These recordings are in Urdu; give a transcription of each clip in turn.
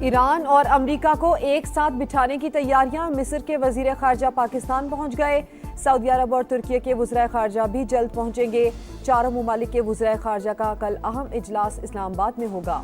ایران اور امریکہ کو ایک ساتھ بٹھانے کی تیاریاں، مصر کے وزیر خارجہ پاکستان پہنچ گئے۔ سعودی عرب اور ترکی کے وزرائے خارجہ بھی جلد پہنچیں گے۔ چاروں ممالک کے وزرائے خارجہ کا کل اہم اجلاس اسلام آباد میں ہوگا۔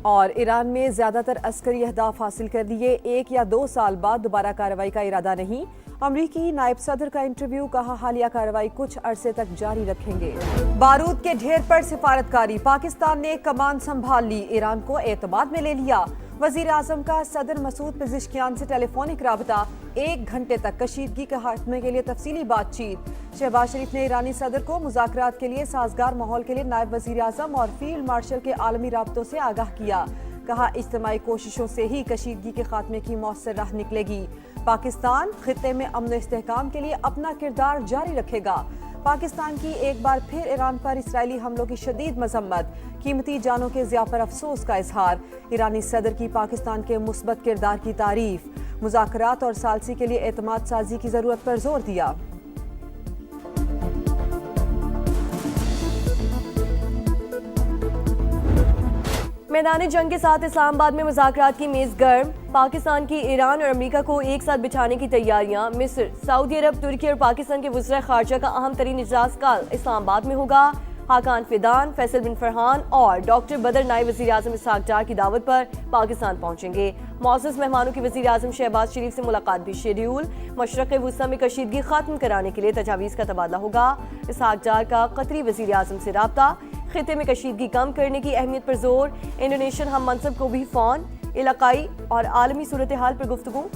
اور ایران میں زیادہ تر عسکری اہداف حاصل کر لیے، 1 یا 2 سال بعد دوبارہ کارروائی کا ارادہ نہیں۔ امریکی نائب صدر کا انٹرویو، کہا حالیہ کارروائی کچھ عرصے تک جاری رکھیں گے۔ بارود کے ڈھیر پر سفارتکاری، پاکستان نے کمان سنبھال لی، ایران کو اعتماد میں لے لیا۔ وزیر اعظم کا صدر مسعود پزشکیان سے ٹیلی فونک رابطہ، 1 گھنٹے تک کشیدگی کے خاتمے کے لیے تفصیلی بات چیت۔ شہباز شریف نے ایرانی صدر کو مذاکرات کے لیے سازگار ماحول کے لیے نائب وزیر اعظم اور فیلڈ مارشل کے عالمی رابطوں سے آگاہ کیا۔ کہا اجتماعی کوششوں سے ہی کشیدگی کے خاتمے کی مؤثر راہ نکلے گی۔ پاکستان خطے میں امن و استحکام کے لیے اپنا کردار جاری رکھے گا۔ پاکستان کی ایک بار پھر ایران پر اسرائیلی حملوں کی شدید مذمت، قیمتی جانوں کے ضیاع پر افسوس کا اظہار۔ ایرانی صدر کی پاکستان کے مثبت کردار کی تعریف، مذاکرات اور ثالثی کے لیے اعتماد سازی کی ضرورت پر زور دیا۔ میدان جنگ کے ساتھ اسلام آباد میں مذاکرات کی میز گرم، پاکستان کی ایران اور امریکہ کو ایک ساتھ بٹھانے کی تیاریاں۔ مصر، سعودی عرب، ترکی اور پاکستان کے وزرائے خارجہ کا اہم ترین اجلاس کل اسلام آباد میں ہوگا۔ حاکان فیدان، فیصل بن فرحان اور ڈاکٹر بدر نائب وزیر اعظم اسحاق ڈار کی دعوت پر پاکستان پہنچیں گے۔ معزز مہمانوں کی وزیر اعظم شہباز شریف سے ملاقات بھی شیڈیول۔ مشرق وسطی میں کشیدگی ختم کرانے کے لیے تجاویز کا تبادلہ ہوگا۔ اسحاق ڈار کا قطری وزیر اعظم سے رابطہ، خطے میں کشیدگی کم کرنے کی اہمیت پر زور۔ انڈونیشین ہم منصب کو بھی فون، علاقائی اور عالمی صورتحال پر گفتگو۔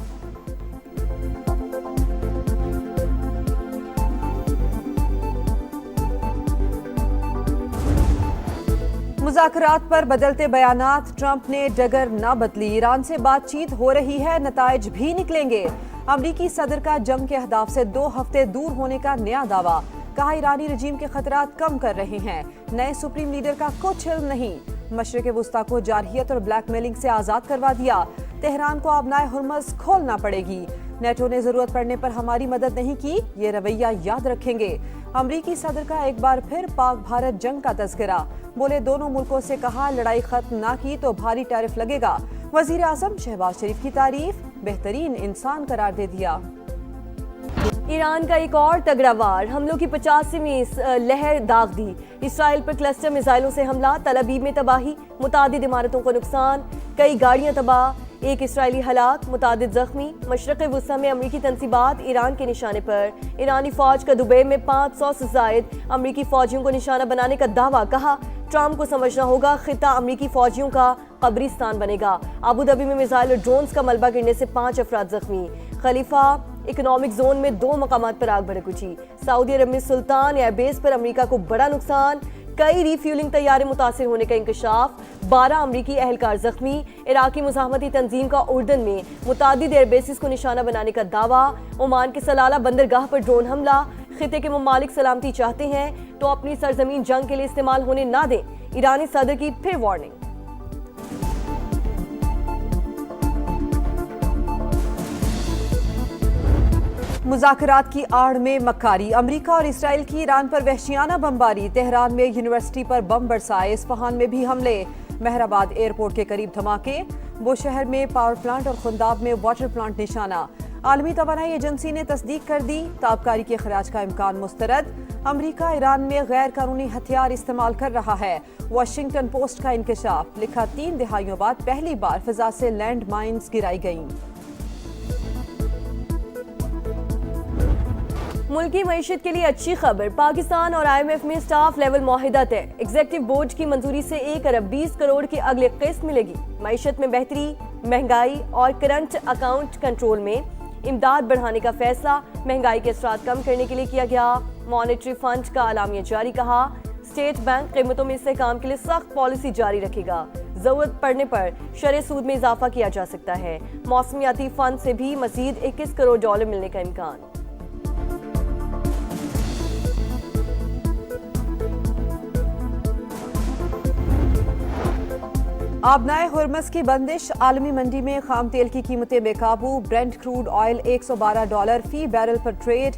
مذاکرات پر بدلتے بیانات، ٹرمپ نے ڈگر نہ بدلی، ایران سے بات چیت ہو رہی ہے، نتائج بھی نکلیں گے۔ امریکی صدر کا جنگ کے اہداف سے 2 ہفتے دور ہونے کا نیا دعویٰ، کہا ایرانی رجیم کے خطرات کم کر رہے ہیں، نئے سپریم لیڈر کا کچھ علم نہیں۔ مشرق وسطیٰ کو جارحیت اور بلیک میلنگ سے آزاد کروا دیا، تہران کو آبنائے ہرمز کھولنا پڑے گی، نیٹو نے ضرورت پڑنے پر ہماری مدد نہیں کی، یہ رویہ یاد رکھیں گے۔ امریکی صدر کا ایک بار پھر پاک بھارت جنگ کا تذکرہ، بولے دونوں ملکوں سے کہا لڑائی ختم نہ کی تو بھاری ٹیرف لگے گا۔ وزیر اعظم شہباز شریف کی تعریف، بہترین انسان قرار دے دیا۔ ایران کا ایک اور تگڑا وار، حملوں کی 85ویں لہر داغ دی، اسرائیل پر کلسٹر میزائلوں سے حملہ، تل ابیب میں تباہی، متعدد عمارتوں کو نقصان، کئی گاڑیاں تباہ، 1 اسرائیلی ہلاک، متعدد زخمی۔ مشرق وسطیٰ میں امریکی تنصیبات ایران کے نشانے پر، ایرانی فوج کا دبئی میں 500 سے زائد امریکی فوجیوں کو نشانہ بنانے کا دعویٰ، کہا ٹرمپ کو سمجھنا ہوگا خطہ امریکی فوجیوں کا قبرستان بنے گا۔ ابوظہبی میں میزائل اور ڈرونز کا ملبہ گرنے سے 5 افراد زخمی۔ خلیفہ اکنامک زون میں 2 مقامات پر آگ بھڑک اٹھی۔ سعودی عرب میں سلطان ایئر بیس پر امریکہ کو بڑا نقصان، کئی ری فیولنگ طیارے متاثر ہونے کا انکشاف، 12 امریکی اہلکار زخمی۔ عراقی مزاحمتی تنظیم کا اردن میں متعدد ایئر بیسز کو نشانہ بنانے کا دعویٰ، عمان کے سلالہ بندرگاہ پر ڈرون حملہ، خطے کے ممالک سلامتی چاہتے ہیں تو اپنی سرزمین جنگ کے لیے استعمال ہونے نہ دیں، ایرانی صدر کی پھر وارننگ۔ مذاکرات کی آڑ میں مکاری، امریکہ اور اسرائیل کی ایران پر وحشیانہ بمباری، تہران میں یونیورسٹی پر بم برسائے، اصفہان میں بھی حملے، مہر آباد ایئرپورٹ کے قریب دھماکے، بوشہر میں پاور پلانٹ اور خنداب میں واٹر پلانٹ نشانہ۔ عالمی توانائی ایجنسی نے تصدیق کر دی، تابکاری کے اخراج کا امکان مسترد۔ امریکہ ایران میں غیر قانونی ہتھیار استعمال کر رہا ہے، واشنگٹن پوسٹ کا انکشاف، لکھا 3 دہائیوں بعد پہلی بار فضا سے لینڈ مائنز گرائی گئیں۔ ملکی معیشت کے لیے اچھی خبر، پاکستان اور آئی ایم ایف میں سٹاف لیول معاہدہ طے، ایگزیکٹو بورڈ کی منظوری سے 1 ارب 20 کروڑ کی اگلی قسط ملے گی۔ معیشت میں بہتری، مہنگائی اور کرنٹ اکاؤنٹ کنٹرول میں امداد بڑھانے کا فیصلہ، مہنگائی کے اثرات کم کرنے کے لیے کیا گیا۔ مانیٹری فنڈ کا اعلامیہ جاری، کہا اسٹیٹ بینک قیمتوں میں استحکام کے لیے سخت پالیسی جاری رکھے گا، ضرورت پڑنے پر شرح سود میں اضافہ کیا جا سکتا ہے۔ موسمیاتی فنڈ سے بھی مزید 21 کروڑ ڈالر ملنے کا امکان۔ آبنائے ہرمز کی بندش، عالمی منڈی میں خام تیل کی قیمتیں بے قابو، برنٹ کروڈ آئل $112 فی بیرل پر ٹریڈ۔